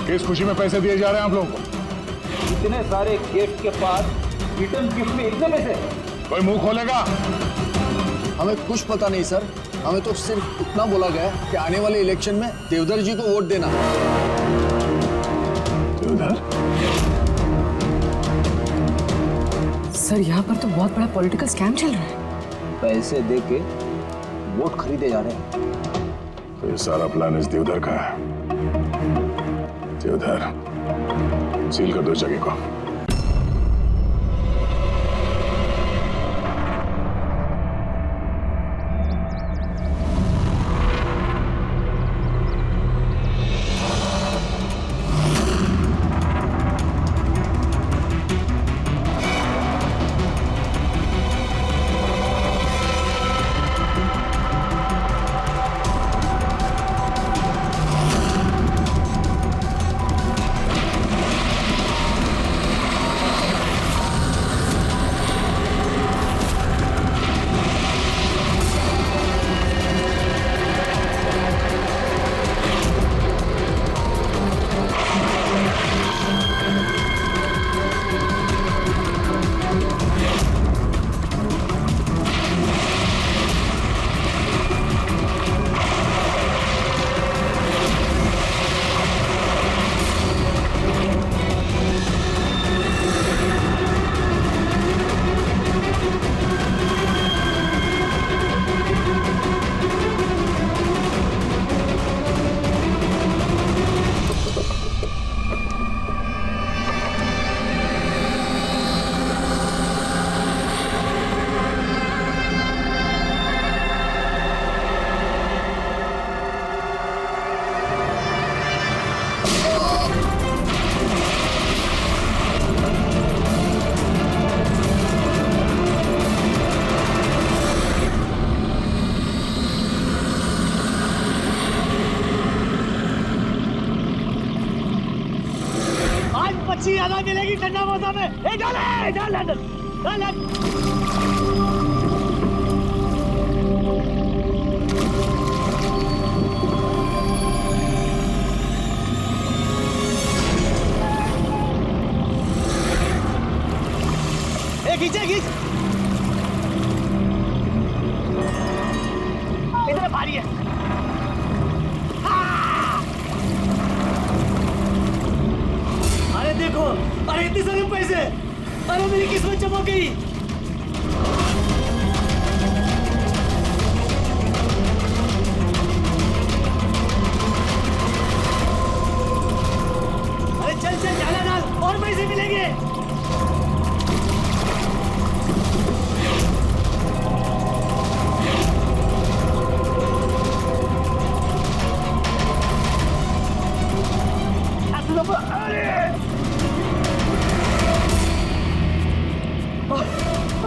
किस खुशी में पैसे दिए जा रहे हैं आप लोगों को? इतने सारे गेस्ट के पास रिटर्न गिफ्ट में इतने पैसे? कोई मुंह खोलेगा? हमें कुछ पता नहीं सर, हमें तो सिर्फ इतना बोला गया कि आने वाले इलेक्शन में देवधर जी को वोट देना। देवधर? सर यहाँ पर तो बहुत बड़ा पॉलिटिकल स्कैम चल रहा है। पैसे दे के वोट खरीदे जा रहे हैं। तो ये सारा प्लान इस देवधर का है। देवधर, सील कर दो जगह को। अच्छी ज्यादा मिलेगी ठंडा मौसम में। डाल डाल डाल डाल डाल। खींचे खींच, इधर भारी है। अरे देखो, अरे इतने सारे पैसे, अरे मेरी किस्मत चमक गई। अरे चल चल डाला डाल, और पैसे मिलेंगे।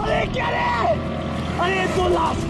अरे क्या रे? अरे 2 लाख।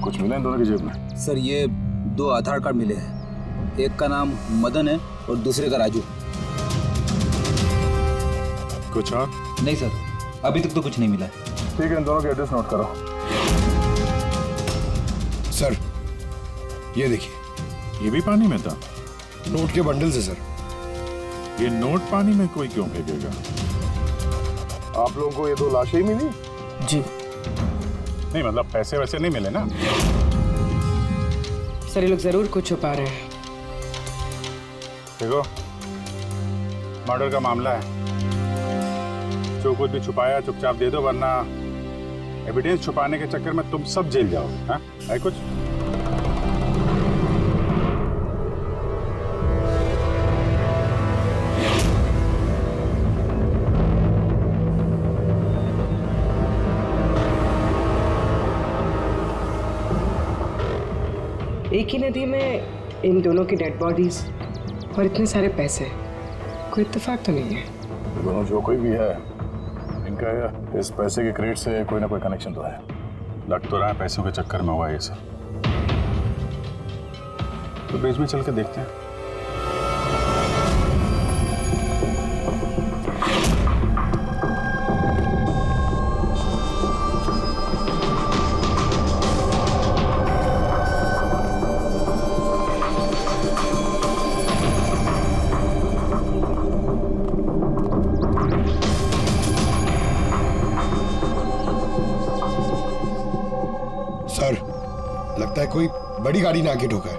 कुछ मिला इन दोनों की जेब में? सर ये 2 आधार कार्ड मिले हैं, एक का नाम मदन है और दूसरे का राजू। कुछ और? नहीं सर, अभी तक तो कुछ नहीं मिला है। ठीक है, इन दोनों के एड्रेस नोट करो। सर ये देखिए, ये भी पानी में था? नोट के बंडल से सर। ये नोट पानी में कोई क्यों फेंकेगा? आप लोगों को ये 2 लाशें ही मिली? जी नहीं मतलब पैसे वैसे नहीं मिले ना? सर ये लोग जरूर कुछ छुपा रहे हैं। देखो, मर्डर का मामला है, जो कुछ भी छुपाया चुपचाप दे दो, वरना एविडेंस छुपाने के चक्कर में तुम सब जेल जाओगे। हाँ है कुछ? एक ही नदी में इन दोनों की डेड बॉडीज और इतने सारे पैसे, कोई इत्तेफाक तो नहीं है? दोनों जो कोई भी है, इनका इस पैसे के क्रेडिट से कोई ना कोई कनेक्शन तो है। लग तो रहा है पैसों के चक्कर में हुआ ये सब। तो बीच में चल के देखते हैं। सर, लगता है कोई बड़ी गाड़ी ने आके ठोका है।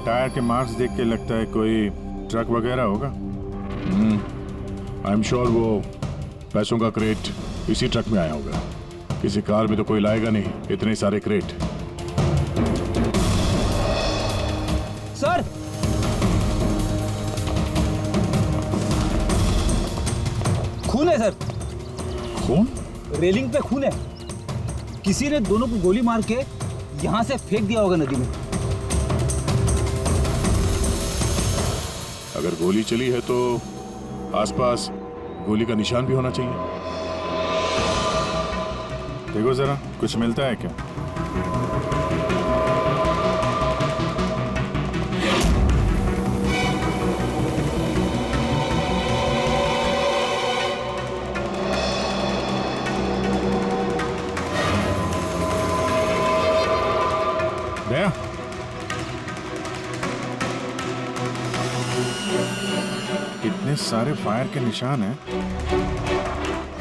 टायर के मार्क्स देख के लगता है कोई ट्रक वगैरह होगा। आई एम श्योर वो पैसों का क्रेट इसी ट्रक में आया होगा। किसी कार में तो कोई लाएगा नहीं इतने सारे क्रेट। सर, खून है सर। खून? रेलिंग पे खून है। किसी ने दोनों को गोली मार के यहां से फेंक दिया होगा नदी में। अगर गोली चली है तो आसपास गोली का निशान भी होना चाहिए। देखो जरा, कुछ मिलता है क्या? गया? कितने सारे फायर के निशान हैं।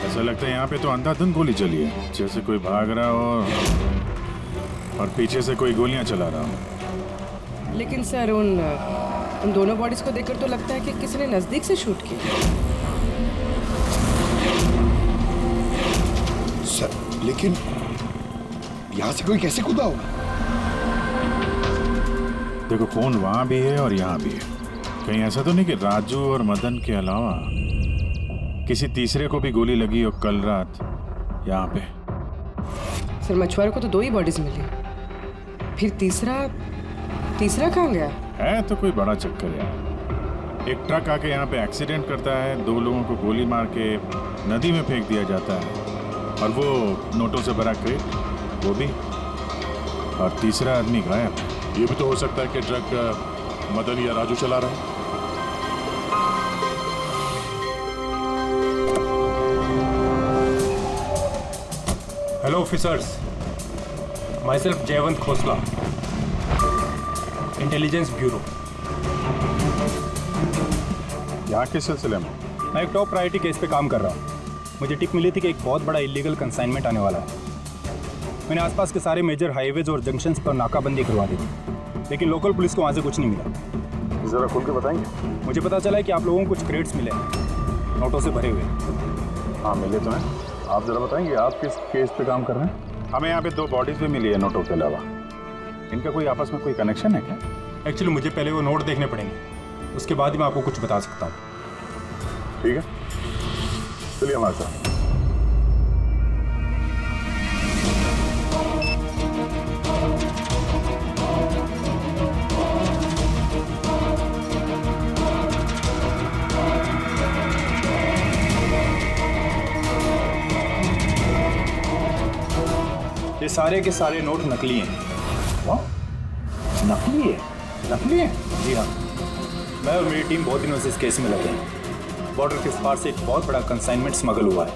ऐसा लगता है यहाँ पे तो अंधाधुंध गोली चली है, जैसे कोई भाग रहा हो और पीछे से कोई गोलियां चला रहा हो। लेकिन सर उन दोनों बॉडीज को देखकर तो लगता है कि किसी ने नजदीक से शूट किया। सर, लेकिन यहाँ से कोई कैसे कूदा होगा? देखो, फोन वहां भी है और यहाँ भी है। कहीं ऐसा तो नहीं कि राजू और मदन के अलावा किसी तीसरे को भी गोली लगी हो कल रात यहाँ पे? सर, मछुआरों को तो 2 ही बॉडीज मिली, फिर तीसरा कहाँ गया? है तो कोई बड़ा चक्कर यार। एक ट्रक आके यहाँ पे एक्सीडेंट करता है, 2 लोगों को गोली मार के नदी में फेंक दिया जाता है, और वो नोटों से भरा क्रेट, वो भी, और तीसरा आदमी गायब। ये भी तो हो सकता है कि ट्रक मदन या राजू चला रहा है। Hello officers, myself जयवंत खोसला, इंटेलिजेंस ब्यूरो। यहाँ किस सिलसिले में? मैं एक टॉप प्रायोरिटी केस पे काम कर रहा हूँ। मुझे टिप मिली थी कि एक बहुत बड़ा इलीगल कंसाइनमेंट आने वाला है। मैंने आसपास के सारे मेजर हाईवेज और जंक्शंस पर नाकाबंदी करवा दी थी, लेकिन लोकल पुलिस को वहाँ से कुछ नहीं मिला। जरा खुल के बताएंगे? मुझे पता चला है कि आप लोगों को कुछ क्रेट्स मिले हैं, नोटों से भरे हुए। हाँ, मिले तो हैं। आप जरा बताएंगे आप किस केस पे काम कर रहे हैं? हमें यहाँ पे 2 बॉडीज भी मिली है नोटों के अलावा। इनका कोई आपस में कोई कनेक्शन है क्या? एक्चुअली मुझे पहले वो नोट देखने पड़ेंगे, उसके बाद ही मैं आपको कुछ बता सकता हूँ। ठीक है, चलिए हमारे साथ। ये सारे के सारे नोट नकली हैं। नकली है? नकली है? जी हाँ, मैं और मेरी टीम बहुत दिनों से इस केस में लगे हैं। बॉर्डर के उस पार से एक बहुत बड़ा कंसाइनमेंट स्मगल हुआ है,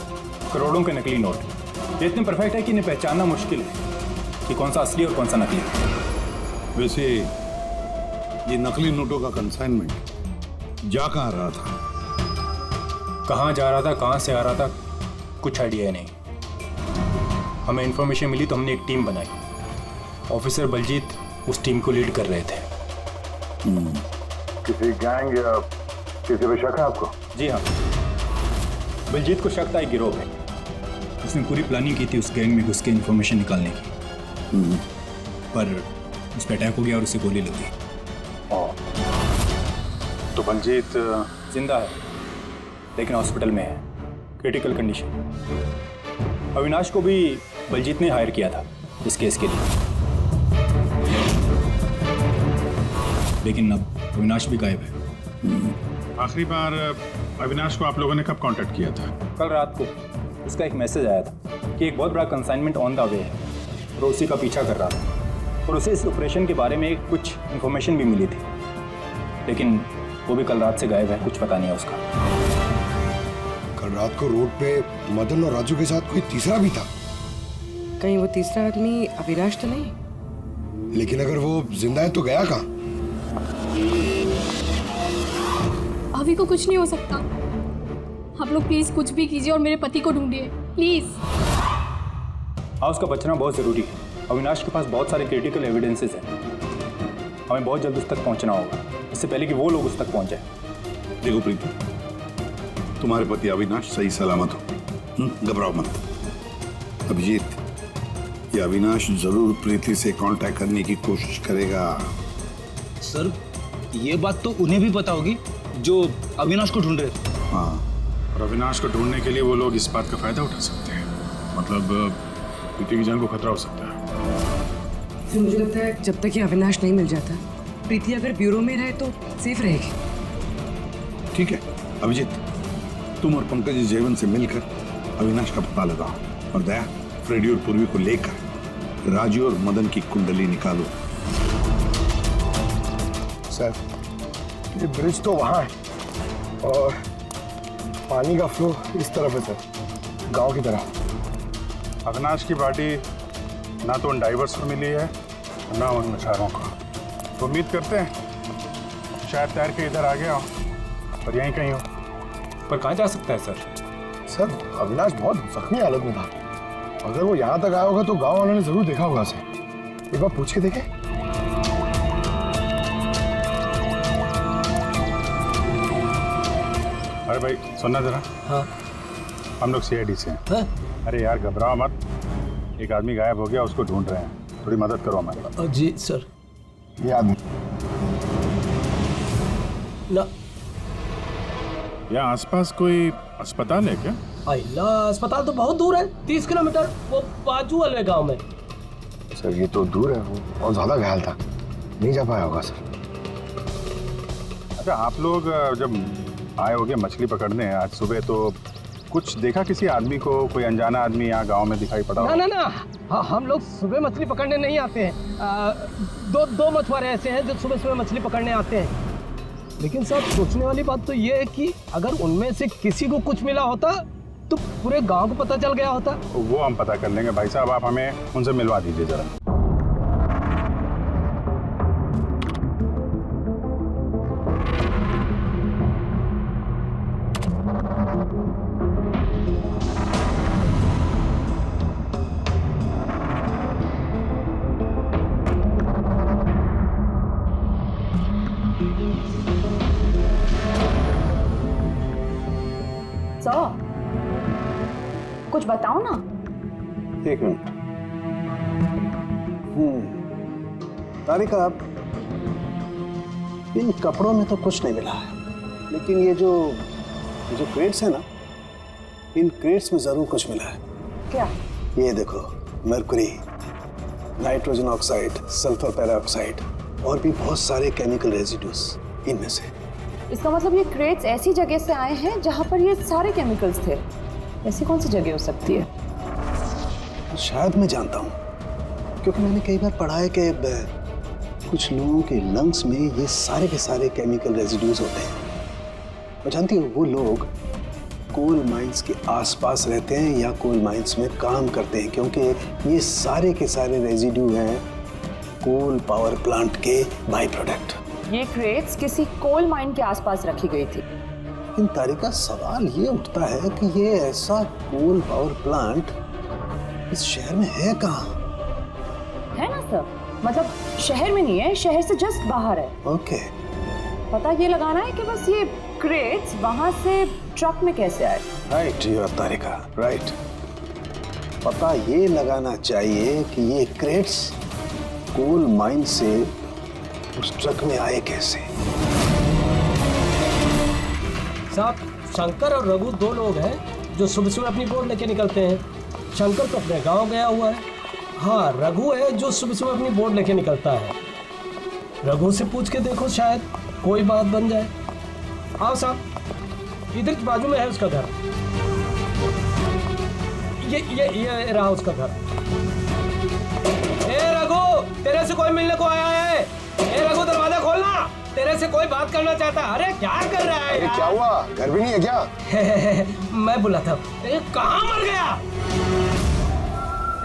करोड़ों के नकली नोट। ये इतने परफेक्ट है कि इन्हें पहचानना मुश्किल है कि कौन सा असली और कौन सा नकली। वैसे ये नकली नोटों का कंसाइनमेंट जा कहाँ रहा था? कहाँ जा रहा था, कहाँ से आ रहा था, कुछ आइडिया नहीं। हमें इन्फॉर्मेशन मिली तो हमने एक टीम बनाई। ऑफिसर बलजीत उस टीम को लीड कर रहे थे। किसी गैंग या किसी पे शक है आपको? जी हाँ, बलजीत को शक था एक गिरोह है। उसने पूरी प्लानिंग की थी उस गैंग में घुस के इन्फॉर्मेशन निकालने की, पर उस पर अटैक हो गया और उसे गोली लगी। तो बलजीत जिंदा है, लेकिन हॉस्पिटल में है, क्रिटिकल कंडीशन। अविनाश को भी बलजीत ने हायर किया था इस केस के लिए, लेकिन अब अविनाश भी गायब है। आखिरी बार अविनाश को आप लोगों ने कब कांटेक्ट किया था? कल रात को उसका एक मैसेज आया था कि एक बहुत बड़ा कंसाइनमेंट ऑन द वे है और उसी का पीछा कर रहा था, और उसे इस ऑपरेशन के बारे में कुछ इन्फॉर्मेशन भी मिली थी, लेकिन वो भी कल रात से गायब है, कुछ पता नहीं है उसका। कल रात को रोड पे मदन और राजू के साथ कोई तीसरा भी था, कहीं वो तीसरा आदमी अविनाश तो नहीं? लेकिन अगर वो जिंदा है तो गया कहाँ? अभी को कुछ नहीं हो सकता। आप लोग प्लीज कुछ भी कीजिए और मेरे पति को ढूंढिए प्लीज। हाँ, उसका बचना बहुत ज़रूरी है। अविनाश के पास बहुत सारे क्रिटिकल एविडेंसेस हैं, हमें बहुत जल्द उस तक पहुंचना होगा, इससे पहले कि वो लोग उस तक पहुंच जाए। देखो प्रीति, तुम्हारे पति अविनाश सही सलामत हो, घबराओ मत। अभिजीत, ये अविनाश जरूर प्रीति से कांटेक्ट करने की कोशिश करेगा। सर ये बात तो उन्हें भी पता होगी जो अविनाश को ढूंढ रहे थे। हाँ, और अविनाश को ढूंढने के लिए वो लोग इस बात का फायदा उठा सकते हैं, मतलब प्रीति की जान को खतरा हो सकता है। फिर मुझे लगता है जब तक ये अविनाश नहीं मिल जाता, प्रीति अगर ब्यूरो में रहे तो सेफ रहेगी। ठीक है अभिजीत, तुम और पंकज जयवंत से मिलकर अविनाश का पता लगाओ, और दया फ्रेडी और पूर्वी को लेकर राजू और मदन की कुंडली निकालो। सर ये ब्रिज तो वहाँ है और पानी का फ्लो इस तरफ है सर, गांव की तरफ। अविनाश की बॉडी ना तो उन डाइवर्स को मिली है ना उन मछुआरों को, तो उम्मीद करते हैं शायद तैर के इधर आ गया हो और यहीं कहीं हो। पर कहाँ जा सकता है सर? सर अविनाश बहुत जख्मी हालत में था, अगर वो यहाँ तक आया होगा तो गांव वालों ने जरूर देखा होगा उसे। एक बार पूछ के देखें। अरे भाई सुनना जरा। हाँ हम लोग सीआईडी से हैं। हाँ अरे यार घबराओ मत, एक आदमी गायब हो गया, उसको ढूंढ रहे हैं, थोड़ी मदद करो हमारी। जी सर। ये आदमी ना यहाँ आसपास कोई अस्पताल है क्या? अल्लाह, अस्पताल तो बहुत दूर है, 30 किलोमीटर, वो बाजू वाले गांव में। सर ये तो दूर है, वो बहुत ज्यादा घायल था, नहीं जा पाया होगा सर। अच्छा आप लोग जब आए होगे मछली पकड़ने आज सुबह, तो कुछ देखा किसी आदमी को, कोई अनजाना आदमी यहाँ गांव में दिखाई पड़ा? ना ना ना, हाँ, हम लोग सुबह मछली पकड़ने नहीं आते हैं। दो मछुआरे ऐसे हैं जो सुबह सुबह मछली पकड़ने आते हैं, लेकिन साहब सोचने वाली बात तो ये है कि अगर उनमें से किसी को कुछ मिला होता तो पूरे गांव को पता चल गया होता। वो हम पता कर लेंगे भाई साहब, आप हमें उनसे मिलवा दीजिए जरा। कुछ बताओ ना। एक मिनट। तारिका, इन कपड़ों में तो कुछ नहीं मिला है, लेकिन ये जो क्रेट्स है ना, इन क्रेट्स में जरूर कुछ मिला है। क्या? ये देखो, mercury, nitrogen oxide, sulphur peroxide और भी बहुत सारे केमिकल रेजिड्यूज इनमें से। इसका मतलब ये क्रेट्स ऐसी जगह से आए हैं जहाँ पर ये सारे केमिकल्स थे। ऐसी कौन सी जगह हो सकती है? शायद मैं जानता हूँ, क्योंकि मैंने कई बार पढ़ा है कि कुछ लोगों के लंग्स में ये सारे के सारे केमिकल रेजिड्यूज होते हैं। और जानती हो, वो लोग कोल माइंस के आसपास रहते हैं या कोल माइंस में काम करते हैं, क्योंकि ये सारे के सारे रेजिड्यू हैं कोल पावर प्लांट के बाई प्रोडक्ट। ये क्रेट्स किसी कोल माइन के आसपास रखी गई थी। इन तारिका, सवाल ये उठता है कि ये ऐसा कोल पावर प्लांट इस शहर में है कहाँ? है ना सर, मतलब शहर में नहीं है, शहर से जस्ट बाहर है। ओके। पता ये लगाना है कि बस ये क्रेट्स वहां से ट्रक में कैसे आए। Right you Tarika, right. पता ये लगाना चाहिए कि ये क्रेट्स कोल माइन से उस ट्रक में आए कैसे। साहब, शंकर और रघु दो लोग हैं जो सुबह सुबह अपनी बोट लेके निकलते हैं। शंकर तो अपने गांव गया हुआ है। हाँ, रघु है जो सुबह सुबह अपनी बोट लेके निकलता है। रघु से पूछ के देखो, शायद कोई बात बन जाए। आओ साहब, इधर की बाजू में है उसका घर। ये रहा उसका घर। ए रघु, तेरे से कोई मिलने को आया है। ए रघु, दरवाजा खोलना, तेरे से कोई बात करना चाहता है। अरे क्या कर रहा है? अरे क्या हुआ, घर भी नहीं है क्या? मैं बुला था। कहाँ मर गया?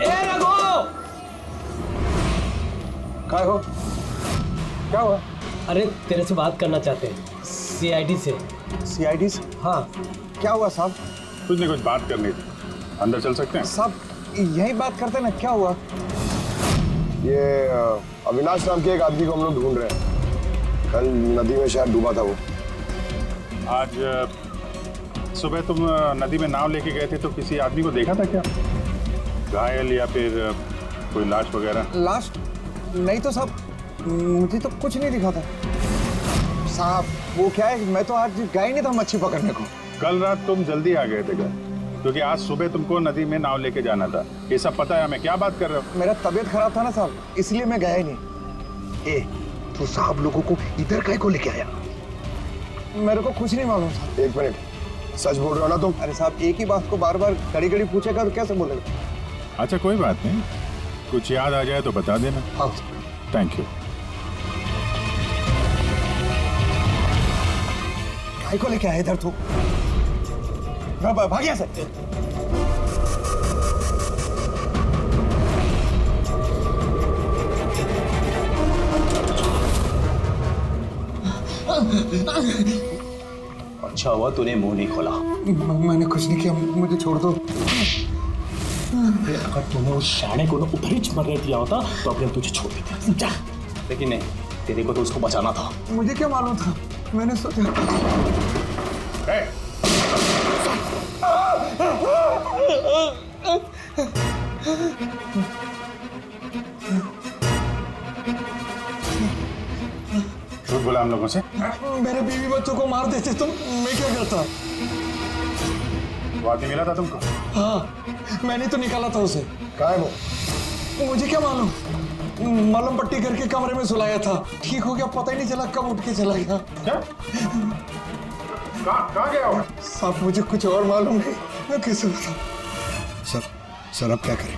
ए रघु, क्या हो? क्या हुआ? अरे तेरे से बात करना चाहते हैं, सीआईडी से। सीआईडी से? हाँ। क्या हुआ साहब? कुछ नहीं, कुछ बात करनी थी। अंदर चल सकते हैं? साहब यही बात करते ना, क्या हुआ? ये अविनाश नाम के एक आदमी को हम लोग ढूंढ रहे हैं। कल नदी में शायद डूबा था वो। आज सुबह तुम नदी में नाव लेके गए थे तो किसी आदमी को देखा था क्या? घायल या फिर कोई लाश वगैरह? लाश नहीं तो साहब, मुझे तो कुछ नहीं दिखा था साहब। वो क्या है, मैं तो आज गया ही नहीं था मच्छी पकड़ने को। कल रात तुम जल्दी आ गए थे घर, क्योंकि आज सुबह तुमको नदी में नाव लेके जाना था। ये सब पता है हमें। क्या बात कर रहे हो? मेरा तबीयत खराब था ना साहब, इसलिए मैं गया ही नहीं। ए, तो साहब लोगों को इधर काहे को लेके आया? मेरे को कुछ नहीं मालूम साहब। एक मिनट, सच बोल रहे हो ना तुम? अरे साहब, एक ही बात को बार बार घड़ी घड़ी पूछेगा तो कैसे बोलेगा? अच्छा कोई बात नहीं, कुछ याद आ जाए तो बता देना। हाँ। Thank you. काहे को लेके आया इधर तू? भाग यहाँ से। अच्छा हुआ तूने मुंह नहीं खोला। मैंने कुछ नहीं किया, मुझे छोड़ दो। अगर तूने उस शाणे को उधर ही मरने दिया होता तो अपने तुझे छोड़ देते, समझा? लेकिन नहीं, तेरे को तो उसको बचाना था। मुझे क्या मालूम था, मैंने सोचा। झूठ बोला हम लोगों से? मेरे बीवी बच्चों को मार देते तो मैं क्या करता? वो आदमी मिला था तुमको? हाँ, मैंने तो निकाला था उसे। कहाँ है वो? मुझे क्या मालूम, मलम पट्टी करके कमरे में सुलाया था। ठीक हो गया, पता ही नहीं चला कब उठ के चला गया। क्या? कहाँ गया वो? साहब मुझे कुछ और मालूम नहीं, मैं कैसे बताऊं? सर अब क्या करें?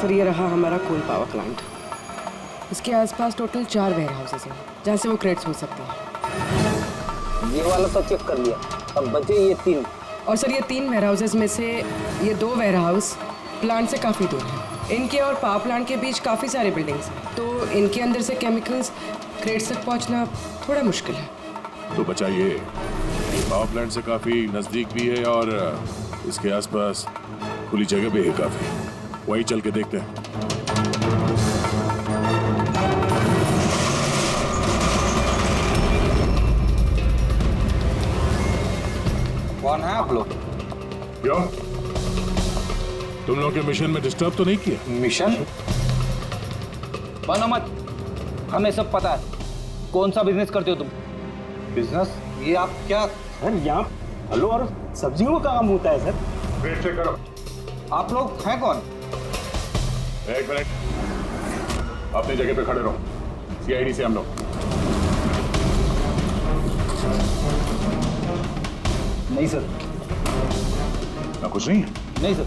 सर, ये रहा हमारा कोल पावर प्लांट। इसके आसपास टोटल 4 वेयर हाउसेस हैं जहाँ से वो क्रेट्स हो सकते हैं। ये वाला तो चेक कर लिया, अब बचे ये 3। और सर, ये 3 वेयर हाउसेस में से ये 2 वेयर हाउस प्लांट से काफ़ी दूर हैं। इनके और पावर प्लांट के बीच काफ़ी सारे बिल्डिंग्स हैं, तो इनके अंदर से केमिकल्स क्रेट्स तक पहुँचना थोड़ा मुश्किल है। तो बचाइए, पावर प्लांट से काफी नजदीक भी है और इसके आसपास खुली जगह भी है काफी। वही चल के देखते हैं। कौन है आप लोग? क्यों, तुम लोग के मिशन में डिस्टर्ब तो नहीं किया? मिशन? बनो मत, हमें सब पता है। कौन सा बिजनेस करते हो तुम? बिजनेस? ये आप क्या? सर यहाँ फलों और सब्जियों का काम होता है सर। वेट चेक करो। आप लोग हैं कौन? एक मिनट, अपनी जगह पे खड़े रहो। सीआईडी से हम लोग। नहीं सर। ना कुछ नहीं? नहीं सर।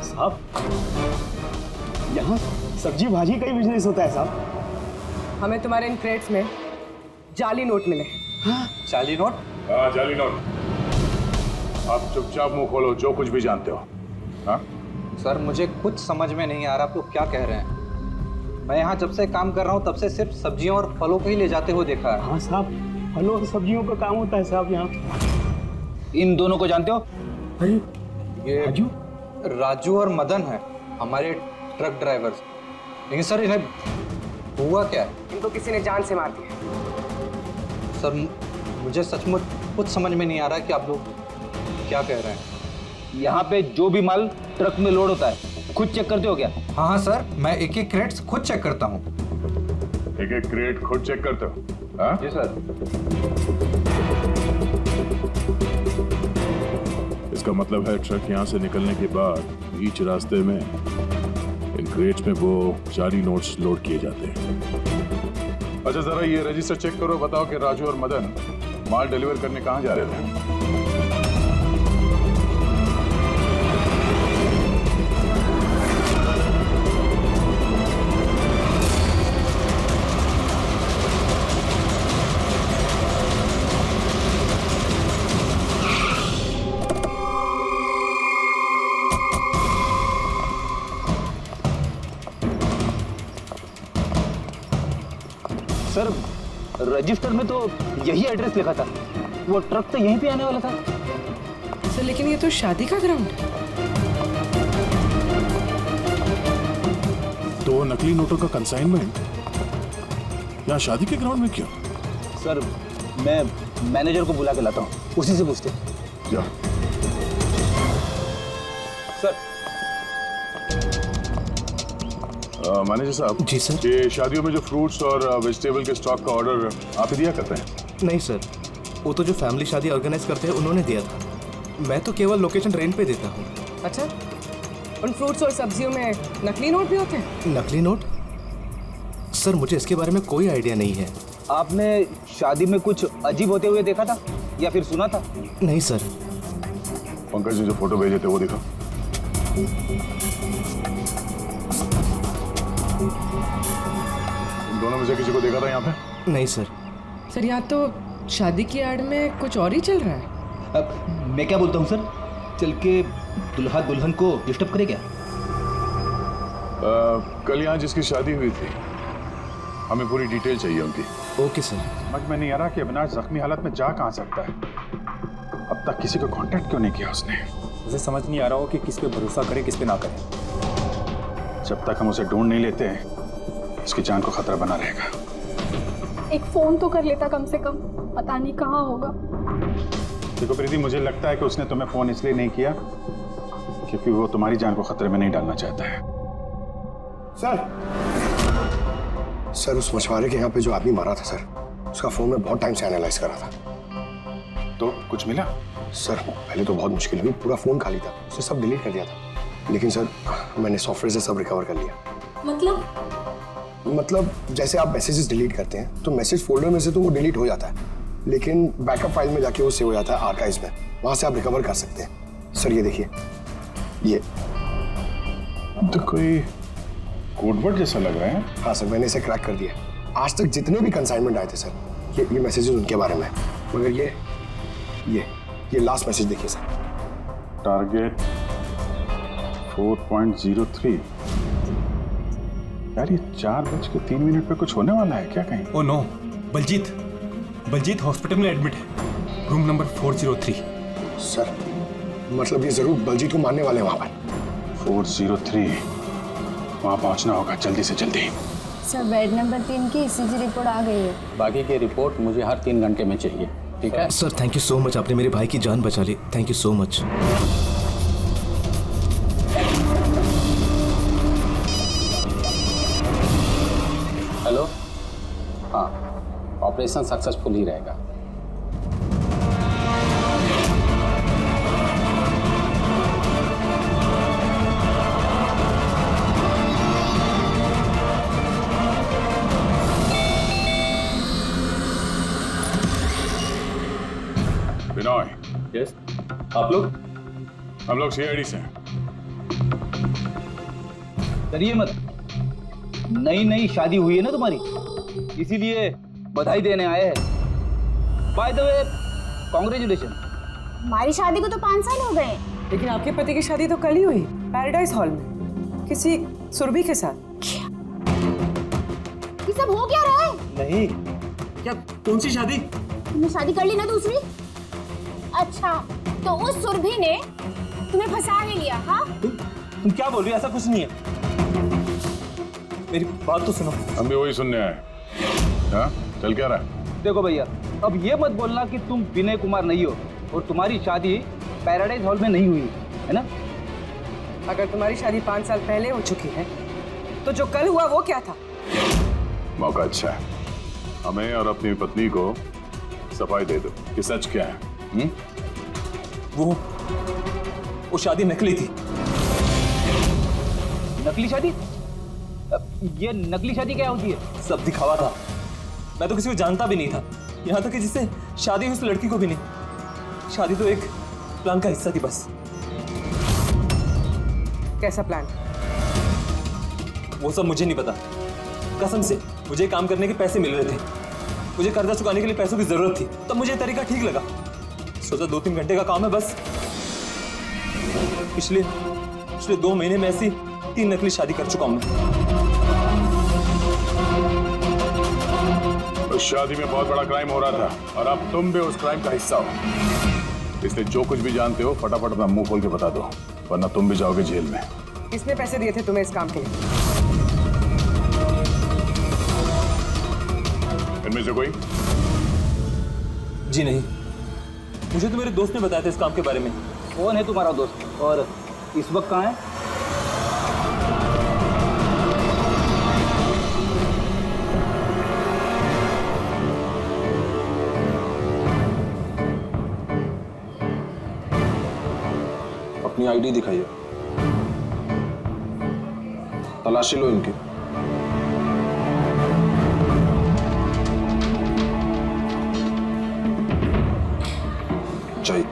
साहब, यहाँ सब्जी भाजी का ही बिजनेस होता है साहब। हमें तुम्हारे इन क्रेट्स में जाली नोट मिले। जाली नोट? हाँ, जाली नोट। आप चुपचाप मुंह खोलो, जो कुछ भी जानते हो। हाँ? सर मुझे कुछ समझ में नहीं आ रहा आप लोग क्या कह रहे हैं। मैं यहाँ जब से काम कर रहा हूँ तब से सिर्फ सब्जियों और फलों को ही ले जाते हुए देखा है। हाँ साहब, फलों और सब्जियों का काम होता है साहब यहाँ। इन दोनों को जानते हो? अरे ये राजू और मदन है, हमारे ट्रक ड्राइवर्स। लेकिन सर इन्हें हुआ क्या है? इनको किसी ने जान से मार दिया। सर मुझे सचमुच कुछ समझ में नहीं आ रहा कि आप लोग क्या कह रहे हैं। यहाँ पे जो भी माल ट्रक में लोड होता है खुद चेक करते हो क्या? हाँ सर, मैं एक एक क्रेट्स खुद चेक करता हूँ। एक एक क्रेट खुद चेक करते हो? हाँ? जी सर। इसका मतलब है ट्रक यहाँ से निकलने के बाद बीच रास्ते में इन क्रेट्स में वो जाली नोट्स लोड किए जाते हैं। अच्छा जरा ये रजिस्टर चेक करो, बताओ कि राजू और मदन माल डिलीवर करने कहाँ जा रहे थे? सर रजिस्टर में तो यही एड्रेस लिखा था, वो ट्रक तो यहीं पे आने वाला था। सर लेकिन ये तो शादी का ग्राउंड है। तो नकली नोटों का कंसाइनमेंट यहाँ शादी के ग्राउंड में क्यों? सर मैं मैनेजर को बुला के लाता हूँ, उसी से पूछते। जा। सर मैनेजर साहब। जी सर। ये शादियों में जो फ्रूट्स और वेजिटेबल के स्टॉक का ऑर्डर आप ही दिया करते हैं? नहीं सर, वो तो जो फैमिली शादी ऑर्गेनाइज करते हैं उन्होंने दिया था। मैं तो केवल लोकेशन रेंट पे देता हूँ। अच्छा, उन फ्रूट्स और सब्जियों में नकली नोट भी होते हैं? नकली नोट? सर मुझे इसके बारे में कोई आइडिया नहीं है। आपने शादी में कुछ अजीब होते हुए देखा था या फिर सुना था? नहीं सर। पंकज ने जो फोटो भेजे थे वो दिखा। इन दोनों में से किसी को देखा था यहाँ पे? नहीं सर। सर यहाँ तो शादी की आड़ में कुछ और ही चल रहा है। अब मैं क्या बोलता हूँ सर, चल के दुल्हा दुल्हन को डिस्टर्ब करे क्या? कल यहाँ जिसकी शादी हुई थी, हमें पूरी डिटेल चाहिए उनकी। Okay sir. समझ में नहीं आ रहा कि अविनाश जख्मी हालत में जा कहाँ सकता है। अब तक किसी को कांटेक्ट क्यों नहीं किया उसने? मुझे समझ नहीं आ रहा हो कि किस पे भरोसा करे किस पे ना करे। जब तक हम उसे ढूंढ नहीं लेते उसकी जान को खतरा बना रहेगा। एक फोन तो कर लेता कम से कम, पता नहीं कहाँ होगा। देखो प्रीति, मुझे लगता है कि उसने तुम्हें फोन इसलिए नहीं किया क्योंकि वो तुम्हारी जान को खतरे में नहीं डालना चाहता है। सर उस मछुआरे के यहाँ पे जो आदमी मारा था सर, उसका फोन में बहुत टाइम से एनालाइज करा था। तो कुछ मिला? सर पहले तो बहुत मुश्किल हुई, पूरा फोन खाली था, उसने सब डिलीट कर दिया था। लेकिन सर मैंने सॉफ्टवेयर से सब रिकवर कर लिया। मतलब जैसे आप मैसेजेस डिलीट करते हैं तो मैसेज फोल्डर में से तो वो डिलीट हो जाता है, लेकिन बैकअप फाइल में जाके वो सेव हो जाता है आर्काइव्स में, वहां से आप रिकवर कर सकते हैं। सर ये देखिए, ये तो कोई कोडवर्ड जैसा लग रहा है। हाँ सर, मैंने इसे क्रैक कर दिया। आज तक जितने भी कंसाइनमेंट आए थे सर, ये मैसेजेस उनके बारे में है। मगर ये लास्ट मैसेज देखिए सर। टारगेट 4.03। यार ये 4:03 पे कुछ होने वाला है क्या कहीं? ओ नो, बलजीत हॉस्पिटल में एडमिट है, रूम नंबर 403। सर मतलब ये जरूर बलजीत को मारने वाले हैं वहां पर। 403 वहां पहुंचना होगा जल्दी से जल्दी। सर बेड नंबर 3 की ईसीजी रिपोर्ट आ गई है। बाकी की रिपोर्ट मुझे हर 3 घंटे में चाहिए, ठीक है? Sir thank you so much, आपने मेरे भाई की जान बचा ली। Thank you so much. Hello, हाँ, ऑपरेशन सक्सेसफुल ही रहेगा। बिनॉय। यस, आप लोग? हम लोग सीआईडी से हैं। डरिए मत, नई शादी हुई है ना तुम्हारी, इसीलिए बधाई देने आए हैं। By the way congratulation. हमारी शादी को तो 5 साल हो गए। लेकिन आपके पति की शादी तो कल ही हुई, पैराडाइज हॉल में, किसी सुरभि के साथ। ये सब हो क्या रहा है? नहीं, क्या कौन सी शादी? तुमने शादी कर ली ना दूसरी? अच्छा, तो उस सुरभि ने तुम्हें फंसा ही लिया? हाँ, तुम क्या बोल रही हो? ऐसा कुछ नहीं है। मेरी बात तो सुनो। हम भी वही सुनने आए। हाँ, चल क्या रहा है? देखो भैया, अब ये मत बोलना कि तुम विनय कुमार नहीं हो और तुम्हारी शादी पैराडाइज हॉल में नहीं हुई है ना? अगर तुम्हारी शादी 5 साल पहले हो चुकी है तो जो कल हुआ वो क्या था? मौका अच्छा है, हमें और अपनी पत्नी को सफाई दे दो कि सच क्या है। वो शादी नकली थी। नकली शादी? ये नकली शादी क्या होती है? सब दिखावा था। मैं तो किसी को जानता भी नहीं था, यहाँ तक कि जिससे शादी हुई उस लड़की को भी नहीं। शादी तो एक प्लान का हिस्सा थी बस। कैसा प्लान? वो सब मुझे नहीं पता। कसम से मुझे काम करने के पैसे मिल रहे थे, मुझे कर्जा चुकाने के लिए पैसों की जरूरत थी, तब मुझे तरीका ठीक लगा। सोचा 2-3 घंटे का काम है बस। पिछले 2 महीने में ऐसी 3 नकली शादी कर चुका हूं मैं। उस शादी में बहुत बड़ा क्राइम हो रहा था और अब तुम भी उस क्राइम का हिस्सा हो। इसलिए जो कुछ भी जानते हो फटाफट अपना मुंह खोल के बता दो, वरना तुम भी जाओगे जेल में। किसने पैसे दिए थे तुम्हें इस काम के लिए? इनमें से कोई? जी नहीं, मुझे तो मेरे दोस्त ने बताया था इस काम के बारे में। कौन है तुम्हारा दोस्त और इस वक्त कहाँ है? अपनी आईडी दिखाइए, तलाशी लो इनकी। चाहिए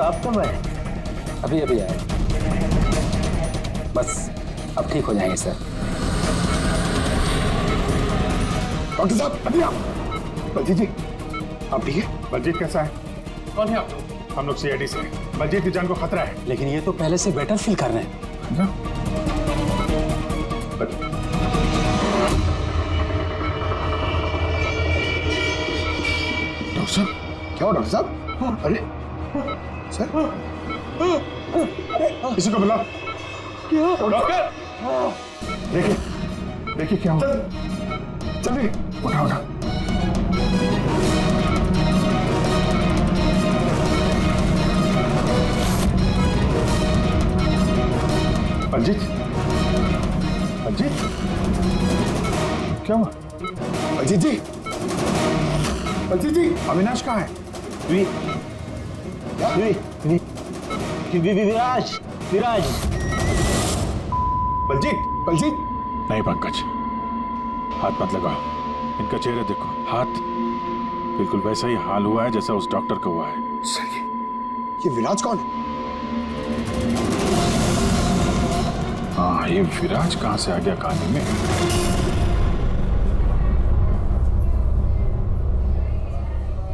आप कब आए? अभी आए, बस अब ठीक हो जाएंगे सर। डॉक्टर साहब अभी आप। बलजीत जी आप ठीक है? बलजीत कैसा है? कौन है आप? हम लोग सीआईडी से हैं। बलजीत की जान को खतरा है। लेकिन ये तो पहले से बेटर फील कर रहे हैं। डॉक्टर साहब क्या हो डॉक्टर साहब? अरे सर किसी को बुलाओ। डॉक्टर देखिए क्या हुआ। जल्दी उठा। बलजीत क्या हुआ? बलजीत जी अविनाश कहाँ है? विराज। बलजीत नहीं पंकज, हाथ मत लगाओ। इनका चेहरा देखो, हाथ बिल्कुल वैसा ही हाल हुआ है जैसा उस डॉक्टर का हुआ है। सर ये विराज कौन है? हाँ, ये विराज कहाँ से आ गया कहानी में?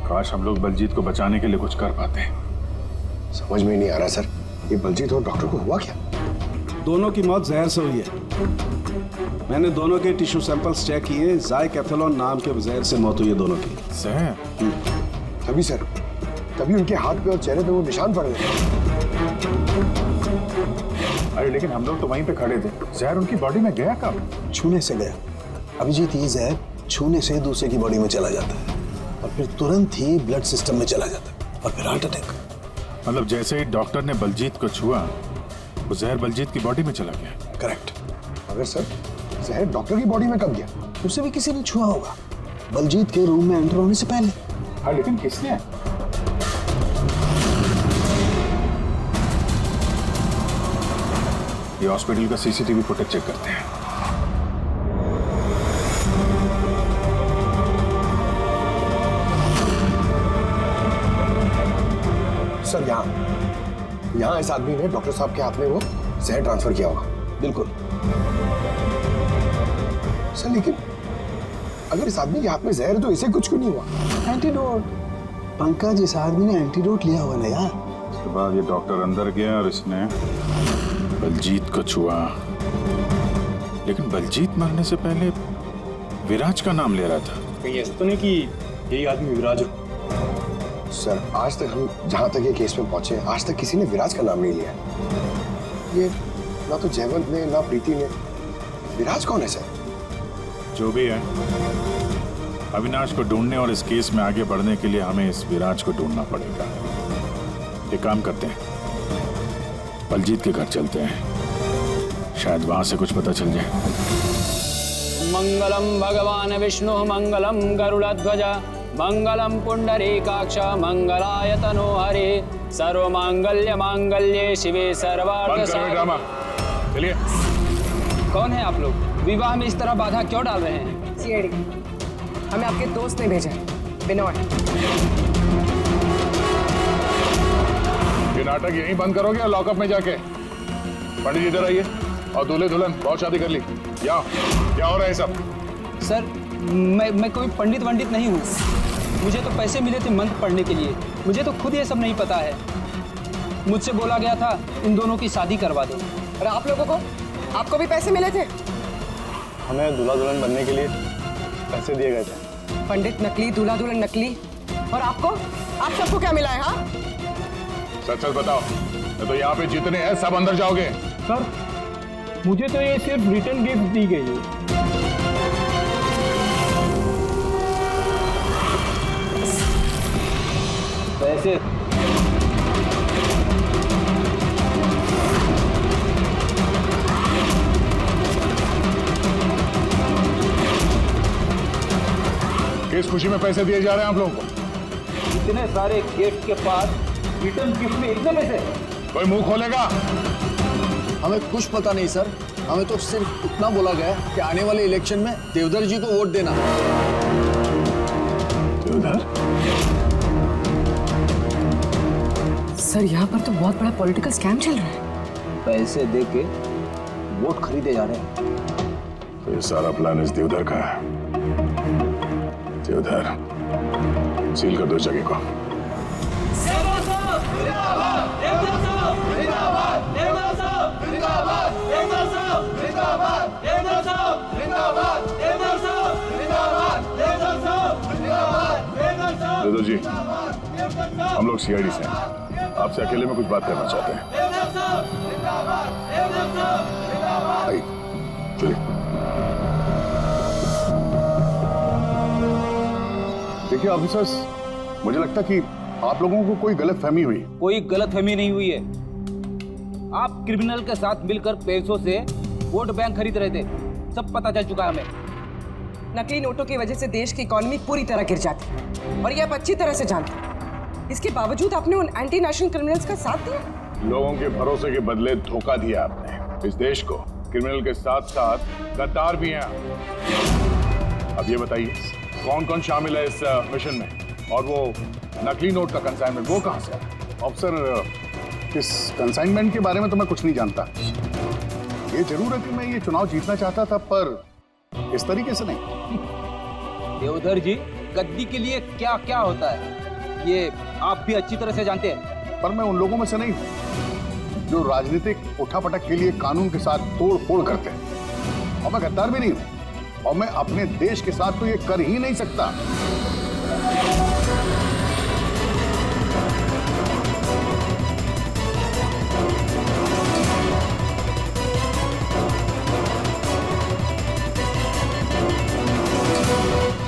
काश हम लोग बलजीत को बचाने के लिए कुछ कर पाते। समझ में नहीं आ रहा सर, ये बलजीत और डॉक्टर को हुआ क्या? दोनों की मौत जहर से हुई है। मैंने दोनों के टिश्यू सैंपल्स चेक किए, ज़ाइकैथेलॉन नाम के जहर से मौत हुई है दोनों की। जहर? तभी सर, तभी उनके हाथ पे और चेहरे पे वो निशान पड़ गए। अरे लेकिन हम लोग तो वहीं पे खड़े थे, जहर उनकी बॉडी में गया कब? छूने से गया। अभिजीत, ये जहर छूने से दूसरे की बॉडी में चला जाता है और फिर तुरंत ही ब्लड सिस्टम में चला जाता है और फिर हार्ट अटैक। मतलब जैसे ही डॉक्टर ने बलजीत को छुआ, वो जहर बलजीत की बॉडी में चला गया। करेक्ट। मगर सर जहर डॉक्टर की बॉडी में कब गया? उसे भी किसी ने छुआ होगा, बलजीत के रूम में एंटर होने से पहले। हाँ, लेकिन किसने? ये हॉस्पिटल का सीसीटीवी फुटेज चेक करते हैं। सर यहाँ इस आदमी ने डॉक्टर साहब के हाथ में वो जहर ट्रांसफर किया होगा। बिल्कुल। सर लेकिन अगर इस आदमी के हाथ में जहर है तो इसे कुछ क्यों नहीं हुआ? एंटीडोट। पंकज, इस आदमी ने एंटीडोट लिया हुआ ना यार। उसके बाद ये डॉक्टर अंदर गया और इसने बलजीत को छुआ। लेकिन बलजीत मरने से पहले विराज का नाम ले रहा था। कहीं ऐसा तो नहीं कि यही आदमी विराज हो? सर आज तक हम जहां तक ये केस में पहुंचे आज तक किसी ने विराज का नाम नहीं लिया। ये ना तो जयवंत ने ना प्रीति ने। विराज कौन है सर? जो भी है, अविनाश को ढूंढने और इस केस में आगे बढ़ने के लिए हमें इस विराज को ढूंढना पड़ेगा। एक काम करते हैं, बलजीत के घर चलते हैं, शायद वहां से कुछ पता चल जाए। मंगलम भगवान विष्णु मंगलम गरुड़ध्वज मंगलम पुंडरीकाक्ष मंगलाय तनोहरे सर्वमांगल्य मांगल्ये शिवे सर्वार्थ ड्रामा चलिए। कौन है आप लोग? विवाह में इस तरह बाधा क्यों डाल रहे हैं? सीआईडी, हमें आपके दोस्त ने भेजा, बिनोय। ये नाटक यहीं बंद करोगे या लॉकअप में जाके? पंडित इधर आइए और दूल्हे दुल्हन बहुत शादी कर ली। क्या हो रहा है सब? सर मैं कोई पंडित वंडित नहीं हूँ। मुझे तो पैसे मिले थे मंत्र पढ़ने के लिए। मुझे तो खुद ये सब नहीं पता है। मुझसे बोला गया था इन दोनों की शादी करवा दो। और आप लोगों को, आपको भी पैसे मिले थे? हमें दूल्हा दुल्हन बनने के लिए पैसे दिए गए थे। पंडित नकली, दूल्हा दुल्हन नकली, और आपको, आप सबको क्या मिला है? हाँ, सच सच बताओ, तो यहाँ पे जितने हैं सब अंदर जाओगे। सर मुझे तो ये सिर्फ रिटर्न गिफ्ट दी गई है। पैसे किस खुशी में पैसे दिए जा रहे हैं आप लोगों को? इतने सारे गिफ्ट के पास रिटर्न गिफ्ट में इतने पैसे? कोई मुंह खोलेगा? हमें कुछ पता नहीं सर, हमें तो सिर्फ इतना बोला गया कि आने वाले इलेक्शन में देवधर जी को वोट देना। देवधर? सर यहाँ पर तो बहुत बड़ा पॉलिटिकल स्कैम चल रहा है। पैसे दे के वोट खरीदे जा रहे हैं। तो ये सारा प्लान इस देवधर का है। देवधर, सील कर दो जगह को। देवधर जी, हम लोग सीआईडी से हैं, आपसे अकेले में कुछ बात करना चाहते हैं। आइए, चलिए। देखिए ऑफिसर्स, मुझे लगता कि आप लोगों को कोई गलतफहमी हुई। कोई गलतफहमी नहीं हुई है। आप क्रिमिनल के साथ मिलकर पैसों से वोट बैंक खरीद रहे थे, सब पता चल चुका है हमें। नकली नोटों की वजह से देश की इकोनॉमी पूरी तरह गिर जाती है और ये आप अच्छी तरह से जानते हैं। इसके बावजूद आपने उन एंटी नेशनल क्रिमिनल्स का साथ दिया। लोगों के भरोसे के बदले धोखा दिया आपने इस देश को। क्रिमिनल के साथ साथ गद्दार भी हैं। अब ये बताइए कौन कौन शामिल है इस मिशन में, और वो नकली नोट का कंसाइनमेंट वो कहां से आया? ऑफिसर, इस कंसाइनमेंट के बारे में तो मैं कुछ नहीं जानता। ये जरूर है कि मैं ये चुनाव जीतना चाहता था, पर इस तरीके से नहीं। देवधर जी, गद्दी के लिए क्या क्या होता है ये आप भी अच्छी तरह से जानते हैं। पर मैं उन लोगों में से नहीं हूं जो राजनीतिक उठापटक के लिए कानून के साथ तोड़ फोड़ करते हैं, और मैं गद्दार भी नहीं हूं, और मैं अपने देश के साथ तो ये कर ही नहीं सकता।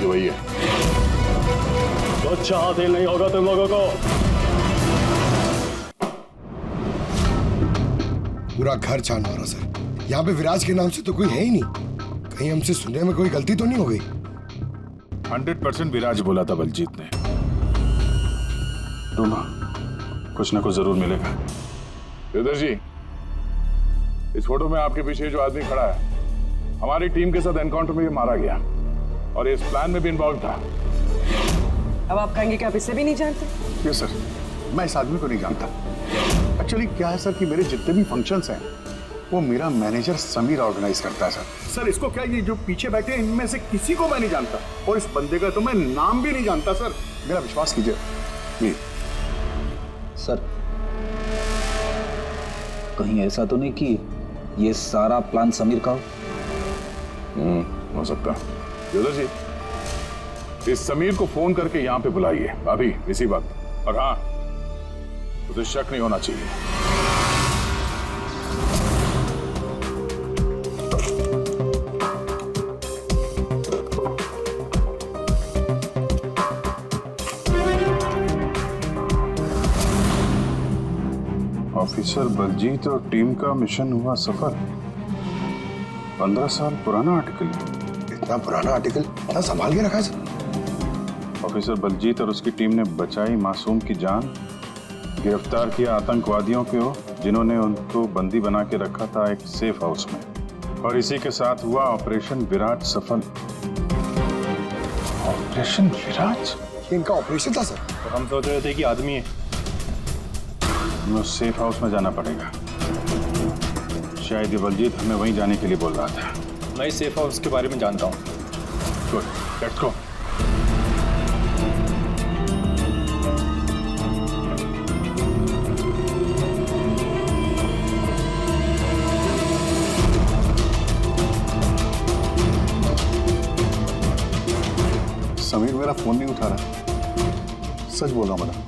ये वही है। तो अच्छा हासिल नहीं होगा तुम लोगों को। पूरा घर छान मारा सर। यहाँ पे विराज के नाम से तो कोई है ही नहीं। कहीं हमसे सुनने में कोई गलती तो नहीं हो गई? 100% विराज बोला था बलजीत ने। ढूंढो, कुछ ना कुछ जरूर मिलेगा। देवधर जी, इस फोटो में आपके पीछे जो आदमी खड़ा है, हमारी टीम के साथ एनकाउंटर में ये मारा गया और इस प्लान में भी इन्वॉल्व था। अब आप कहेंगे कि आप इसे भी नहीं जानते? यस सर, मैं इस आदमी को नहीं जानता। एक्चुअली क्या है सर कि मेरे जितने भी फंक्शंस हैं वो मेरा मैनेजर समीर ऑर्गेनाइज करता है सर। सर इसको क्या, ये जो पीछे बैठे हैं इनमें से किसी को मैं नहीं जानता, और इस बंदे का तो मैं नाम भी नहीं जानता सर। मेरा विश्वास कीजिए प्लीज। सर कहीं ऐसा तो नहीं कि ये सारा प्लान समीर का हो? हो सकता है। जोधा जी, इस समीर को फोन करके यहाँ पे बुलाइए अभी इसी वक्त। और हाँ, उसे शक नहीं होना चाहिए। ऑफिसर बलजीत और टीम का मिशन हुआ सफल। 15 साल पुराना आर्टिकल। इतना पुराना आर्टिकल क्या संभाल के रखा है सर? ऑफिसर बलजीत और उसकी टीम ने बचाई मासूम की जान, गिरफ्तार किया आतंकवादियों को जिन्होंने उनको बंदी बना के रखा था एक सेफ हाउस में, और इसी के साथ हुआ ऑपरेशन विराट सफल। ऑपरेशन विराट? इनका ऑपरेशन था सर? तो हम सोच रहे थे कि आदमी है। हमें उस सेफ हाउस में जाना पड़ेगा। शायद ये बलजीत हमें वहीं जाने के लिए बोल रहा था। मैं इस सेफ हाउस के बारे में जानता हूँ। Good, let's go. समीर मेरा फोन नहीं उठा रहा, सच बोल रहा हूं मैडम।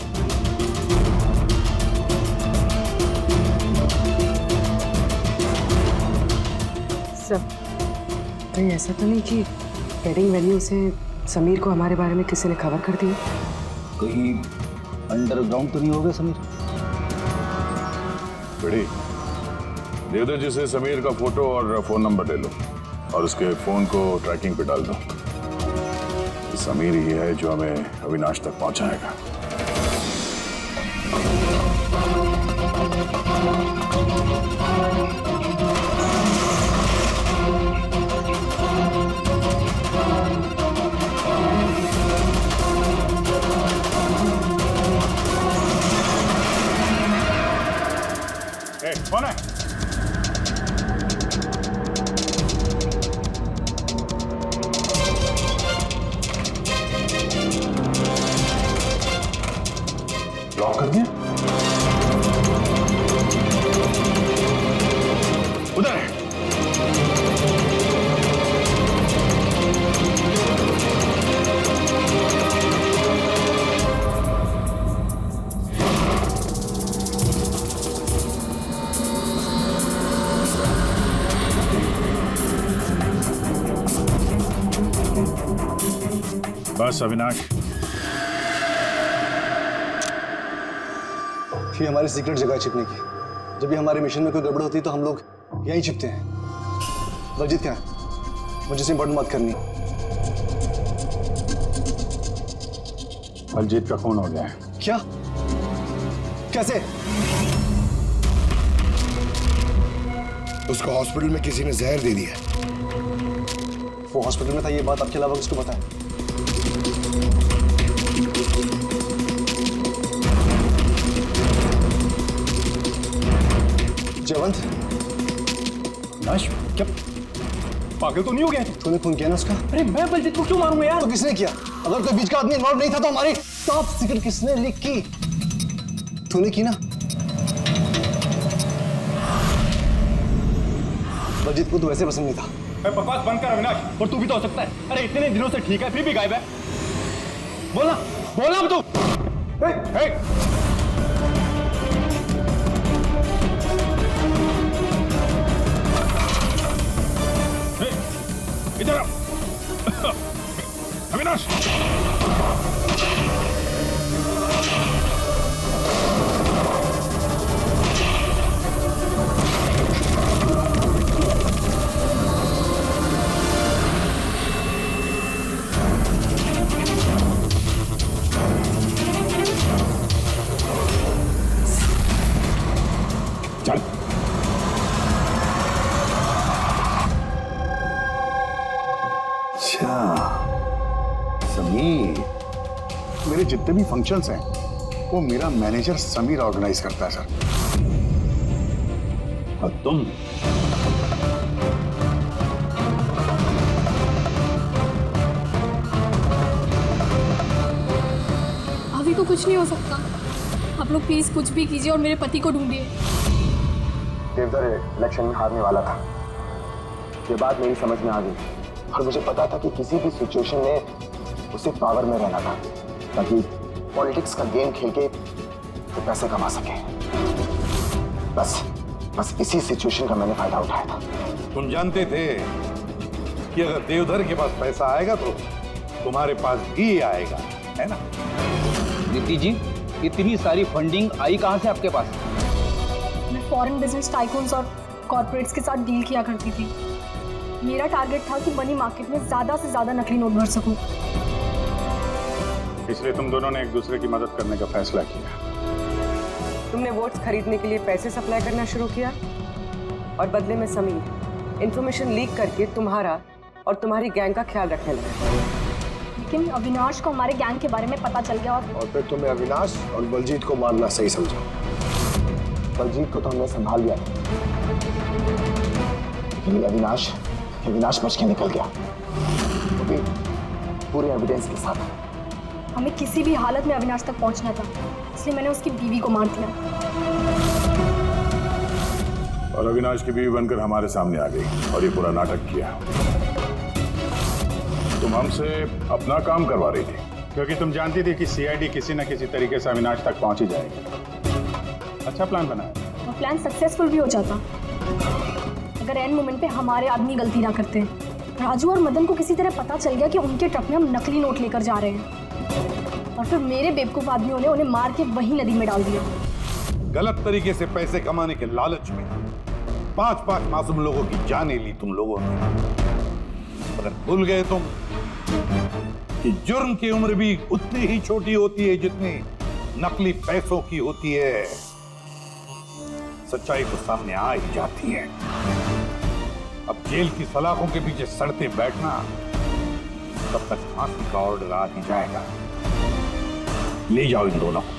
सब कहीं ऐसा तो नहीं कि वेडिंग वेन्यू से समीर को हमारे बारे में किसी ने खबर कर दी? कहीं अंडरग्राउंड तो नहीं हो गया समीर? बड़ी दे दो जिसे समीर का फोटो और फोन नंबर ले लो और उसके फोन को ट्रैकिंग पे डाल दो। समीर ही है जो हमें अविनाश तक पहुंचाएगा। कौन है? लॉक कर दिया? उधर है। बस अविनाश, ये हमारी सीक्रेट जगह छिपने की। जब भी हमारे मिशन में कोई गड़बड़ होती है तो हम लोग यहीं छिपते हैं। बलजीत क्या है? मुझे से इंपॉर्टेंट बात करनी है। बलजीत का खून हो गया है। क्या? कैसे? उसको हॉस्पिटल में किसी ने जहर दे दिया। वो हॉस्पिटल में था, ये बात आपके अलावा किसको पता है? जयवंत, नाश, क्या पागल तो नहीं हो गया? तूने खून किया ना उसका? अरे मैं बलजीत को क्यों मारूंगा यार? तो किसने किया? अगर कोई बीच का आदमी इन्वॉल्व नहीं था तो हमारी टॉप सीक्रेट किसने लीक की? तूने की ना? बलजीत को तो वैसे पसंद नहीं था। बकवास बंद कर अविनाश। और तू भी तो हो सकता है। अरे इतने दिनों से ठीक है, फिर भी गायब है। बोलना बोलना अब तू। इधर आओ। अविनाश, चल। अच्छा समीर, मेरे जितने भी फंक्शंस हैं वो मेरा मैनेजर समीर ऑर्गेनाइज करता है सर। और तुम? अभी को कुछ नहीं हो सकता। आप लोग प्लीज कुछ भी कीजिए और मेरे पति को ढूंढिए। देवधर इलेक्शन में हारने वाला था, ये बात मेरी समझ में आ गई। और मुझे पता था कि किसी भी सिचुएशन में उसे पावर में रहना था ताकि पॉलिटिक्स का गेम खेल के वो पैसे कमा सके। बस इसी सिचुएशन का मैंने फायदा उठाया था। तुम जानते थे कि अगर देवधर के पास पैसा आएगा तो तुम्हारे पास भी आएगा, है ना? दीप्ति जी, इतनी सारी फंडिंग आई कहाँ से आपके पास? मैं फॉरेन बिजनेस टाइकून्स और कॉर्पोरेट्स के साथ डील किया करती थी। मेरा टारगेट था कि मनी मार्केट में ज़्यादा से ज़्यादा नकली नोट भर सकूं। इसलिए तुम दोनों ने एक दूसरे की मदद करने का फैसला किया। तुमने वोट्स खरीदने के लिए पैसे सप्लाई करना शुरू किया और बदले में समीर इंफॉर्मेशन लीक करके तुम्हारा और तुम्हारी गैंग का ख्याल रखने लगा। लेकिन अविनाश को हमारे गैंग के बारे में पता चल गया और फिर तुम्हें अविनाश और बलजीत को मारना सही समझा। बलजीत को तो हमने संभाल लिया था, लेकिन अविनाश बच के निकल गया, वो भी पूरे एविडेंस के साथ। हमें किसी भी हालत में अविनाश तक पहुंचना था, इसलिए मैंने उसकी बीवी को मार दिया। और अविनाश की बीवी बनकर हमारे सामने आ गई और ये पूरा नाटक किया। तुम हमसे अपना काम करवा रही थी क्योंकि तुम जानती थी कि सीआईडी किसी न किसी तरीके से अविनाश तक पहुंच ही जाएगी। अच्छा प्लान बनाया। वो प्लान सक्सेसफुल भी हो जाता अगर एंड मोमेंट पे हमारे आदमी गलती ना करते। राजू और मदन को किसी तरह पता चल गया कि उनके ट्रक में हम नकली नोट लेकर जा रहे हैं और फिर मेरे बेवकूफ आदमियों ने उन्हें मार के वही नदी में डाल दिया। गलत तरीके से पैसे कमाने के लालच में 5-5 मासूम लोगों की जानें ली तुम लोगों ने। अगर भूल गए तुम कि जुर्म की उम्र भी उतनी ही छोटी होती है जितनी नकली पैसों की होती है। सच्चाई तो सामने आ ही जाती है। अब जेल की सलाखों के पीछे सड़ते बैठना, तब तक फांसी का ऑर्डर आ ही जाएगा। ले जाओ इन दोनों को।